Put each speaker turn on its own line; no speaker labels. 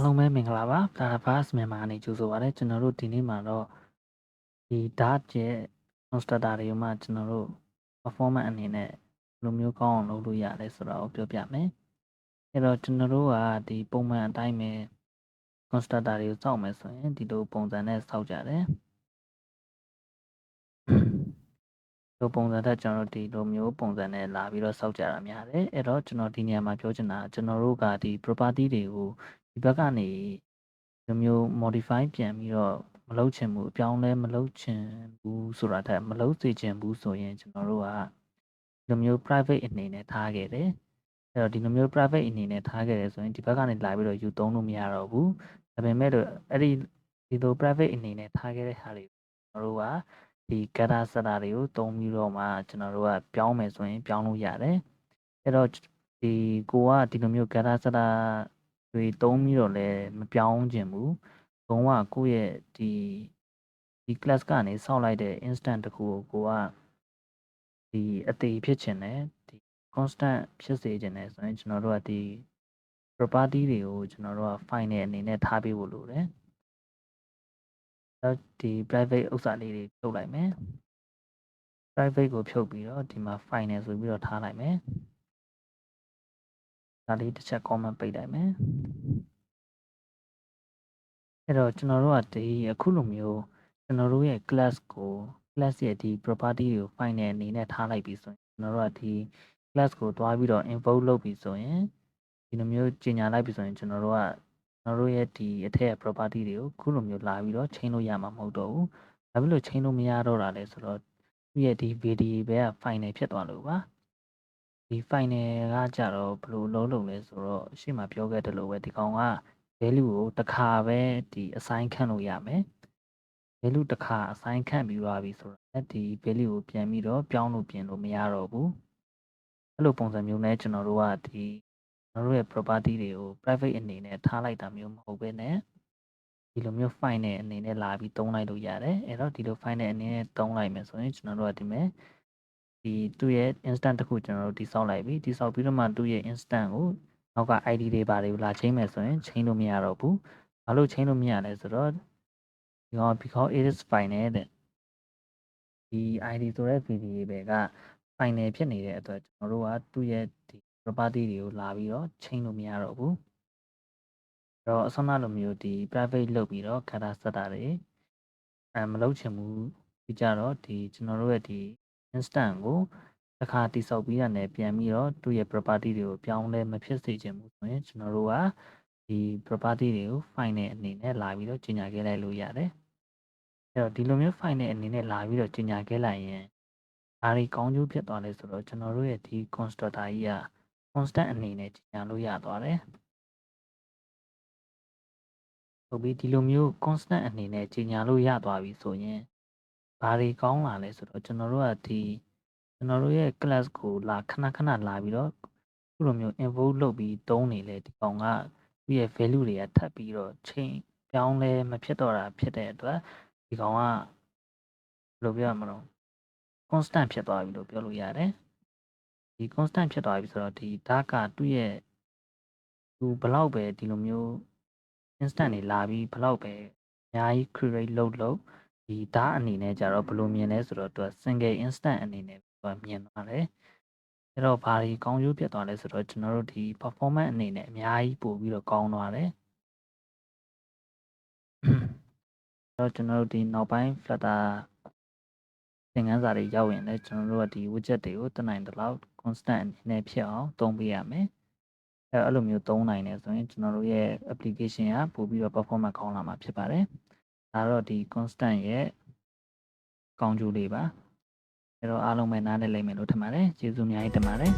လုံးပဲမင်္ဂလာပါ FlutterVerse မြန်မာအနေကြိုဆိုပါရစေကျွန်တော်တို့ဒီနေ့မှာတော့ဒီ Dart ရဲ့ constructor တွေမှာကျွန်တော်တို့ performant အနေနဲ့ဘယ်လိုမျိုးကောင်းအောင်လုပ်လို့ရလဲဆိုတာကိုပြောပြမယ်အဲ့တော့ကျွန်တော်တို့ကဒီပုံမှန်အတိုင်းပဲ constructor တွေကိုစောင့်မယ်ဆိုရင်ဒီလိုပုံစံနဲ့စောင့်ကြတယ်ဒီပုံစံတက်ကျွန်တော်တို့ဒီလိုမျိုးပုံစံနဲ့လာပြီးတော့စောင့်ကြတာများတယ်အဲ့တော့ကျွန်တော်ဒီနေရာမှာပြောချင်တာကျွန်တော်တို့ကဒီ property တွေကိုဒီဘက်ကနေဒီမျိုး modify ပြန်ပြီးတော့မလုပ်ချင်ဘူးအပြောင်းလဲမလုပ်ချင်ဘူးဆိုတာထက်မလုပ်စေချင်ဘူးဆိုရင်ကျွန်တော်တို့ကဒီလိုမျိုး private အနေနဲ့ထားခဲ့တယ်အဲ့တော့ဒီလိုမျိုး private အနေနဲ့ထားခဲ့တယ်ဆိုရင်ဒီဘက်ကနေလာပြီးတော့ယူသုံးလို့မရတော့ဘူးဒါပေမဲ့လို့အဲ့ဒီလို private အနေနဲ့ထားခဲ့တဲ့ဟာတွေကျွန်တော်တို့ကဒီ getter setter တွေကိုသုံးပြီးတော့မှကျွန်တော်တို့ကပြောင်းမယ်ဆိုရင်ပြောင်းလို့ရတယ်အဲ့တော့ဒီကိုကဒီလိုမျိုး getter setter တွေသုံးပြီးတော့လည်းမပြောင်းချင်ဘူးဘုံကကိုယ့်ရဲ့ဒီ class ကနေစောင့်လိုက်တဲ့ instant တခုကိုကဒီအသေးဖြစ်ချင်တယ်ဒီ constant ဖြစ်စေချင်တယ်ဆိုရင်ကျွန်တော်တို့ကဒီ property တွေကိုကျွန်တော်တို့က file နဲ့အနေနဲ့ထားပေးဖို့လိုတယ်ဒီ private ဥစ္စာလေးတွေဖြုတ်လိုက်မယ် private ကိုဖြုတ်ပြီးတော့ဒီမှာ file နဲ့ဆိုပြီးတော့ထားလိုက်မယ်ဒါလေးတစ်ချက် comment ပိတ်လိုက်မယ်အဲ့တော့ကျွန်တော်တို့ကဒီအခုလိုမျိုးကျွန်တော်တို့ရဲ့ class ကို class ရဲ့ဒီ property ကို file နဲ့အနေနဲ့ထားလိုက်ပြီဆိုရင်ကျွန်တော်တို့ကဒီ class ကိုတွားပြီးတော့ invoke လုပ်ပြီဆိုရင်ဒီလိုမျိုးကြီးညာလိုက်ပြီဆိုရင်ကျွန်တော်တို့ရဲ့ဒီအထက် property တွေကိုခုလိုမျိုးလာပြီးတော့ချိန်လို့ရမှာမဟုတ်တော့ဘူးဘာဖြစ်လို့ချိန်လို့မရတော့တာလဲဆိုတော့သူ့ရဲ့ဒီ variable က final ဖြစ်သွားလို့ပါဒီ final ကကြတော့ဘယ်လိုလုပ်လို့လဲဆိုတော့ရှေ့မှာပြောခဲ့တယ်လို့ပဲဒီကောင်က value ကိုတစ်ခါပဲဒီ assign ခန့်လို့ရမယ် value တစ်ခါ assign ခန့်ပြီးသွားပြီဆိုတော့ဒီ value ကိုပြန်ပြီးတော့ပြောင်းလို့ပြင်လို့မရတော့ဘူးအဲ့လိုပုံစံမျိုးနဲ့ကျွန်တော်တို့ကဒီကျွန်တော်တို့ရဲ့ property တွေကို private အနေနဲ့ထားလိုက်တာမျိုးမဟုတ်ဘဲနဲ့ဒီလိုမျိုး file နဲ့အနေနဲ့လာပြီးသုံးလိုက်လို့ရတယ်အဲ့တော့ဒီလို file နဲ့အနေနဲ့သုံးလိုက်မယ်ဆိုရင်ကျွန်တော်တို့ကဒီမဲ့ဒီသူ့ရဲ့ instant တစ်ခုကျွန်တော်တို့တိစောက်လိုက်ပြီတိစောက်ပြီးတော့မှသူ့ရဲ့ instant ကိုနောက်က ID တွေပါတွေလာချိန်မယ်ဆိုရင်ချိန်လို့မရတော့ဘူးဘာလို့ချိန်လို့မရလဲဆိုတော့ဒီကောင် because it is final တဲ့ဒီ ID ဆိုတဲ့ variable က final ဖြစ်နေတဲ့အတွက်ကျွန်တော်တို့ကသူ့ရဲ့ဒီ property တွေကိုလာပြီးတော့ချိန်လို့မရတော့ဘူးအဲ့တော့အစမ်းလိုမျိုးဒီ private လုပ်ပြီးတော့ getter setter တွေမလုပ်ချင်ဘူးဒီကြတော့ဒီကျွန်တော်တို့ရဲ့ဒီ instant ကိုတစ်ခါတိစောက်ပြီးတာနဲ့ပြန်ပြီးတော့သူ့ရဲ့ property တွေကိုပြောင်းလဲမဖြစ်စေချင်ဘူးဆိုရင်ကျွန်တော်တို့ကဒီ property တွေကို file နဲ့အနေနဲ့လာပြီးတော့ကြီးညာခဲ့လိုက်လို့ရတယ်အဲ့တော့ဒီလိုမျိုး file နဲ့အနေနဲ့လာပြီးတော့ကြီးညာခဲ့လိုက်ရင်ဒါတွေကောင်းကျိုးဖြစ်သွားလဲဆိုတော့ကျွန်တော်တို့ရဲ့ဒီ constructor ကြီးက constant အနေနဲ့ကြီးညာလို့ရသွားတယ်ဟုတ်ပြီဒီလိုမျိုး constant အနေနဲ့ကြီးညာလို့ရသွားပြီဆိုရင်ဘာတွေကောင်းလာလဲဆိုတော့ကျွန်တော်တို့ကဒီကျွန်တော်တို့ရဲ့ class ကိုလာခဏလာပြီးတော့ခုလိုမျိုး invoke လုပ်ပြီးသုံးနေလေဒီကောင်ကသူ့ရဲ့ value တွေကထပ်ပြီးတော့ချိန်ပြောင်းလဲမဖြစ်တော့တာဖြစ်တဲ့အတွက်ဒီကောင်ကဘယ်လိုပြောရမလဲ constant ဖြစ်သွားပြီလို့ပြောလို့ရတယ်ဒီ constant ဖြစ်သွားပြီဆိုတော့ဒီ Dart ကသူ့ရဲ့သူဘလောက်ပဲဒီလိုမျိုး instant တွေလာပြီးဘလောက်ပဲအများကြီး create လုပ်ဒီ Dart အနေနဲ့ကြတော့ဘယ်လိုမြင်လဲဆိုတော့သူက single instant အနေနဲ့သူကမြင်သွားတယ်အဲ့တော့ဘာတွေကောင်းကျိုးဖြစ်သွားလဲဆိုတော့ကျွန်တော်တို့ဒီ performance အနေနဲ့အများကြီးပို့ပြီးတော့ကောင်းသွားတယ်အဲ့တော့ကျွန်တော်တို့ဒီနောက်ပိုင်း Flutter သင်ခန်းစာတွေရောက်ရင်လည်းကျွန်တော်တို့ကဒီ widget တွေကိုတနိုင်တလောက် constant အနေနဲ့ဖြစ်အောင်သုံးပေးရမယ်အဲ့လိုမျိုးသုံးနိုင်တယ်ဆိုရင်ကျွန်တော်တို့ရဲ့ application ကပို့ပြီးတော့ performance ကောင်းလာမှာဖြစ်ပါတယ်ဒါတော့ဒီ constant ရဲ့ကောင်းကျိုးလေးပါအဲ့တော့အားလုံးပဲနားလည်လိမ့်မယ်လို့ထင်ပါတယ်ကျေးဇူးအများကြီးတင်ပါတယ်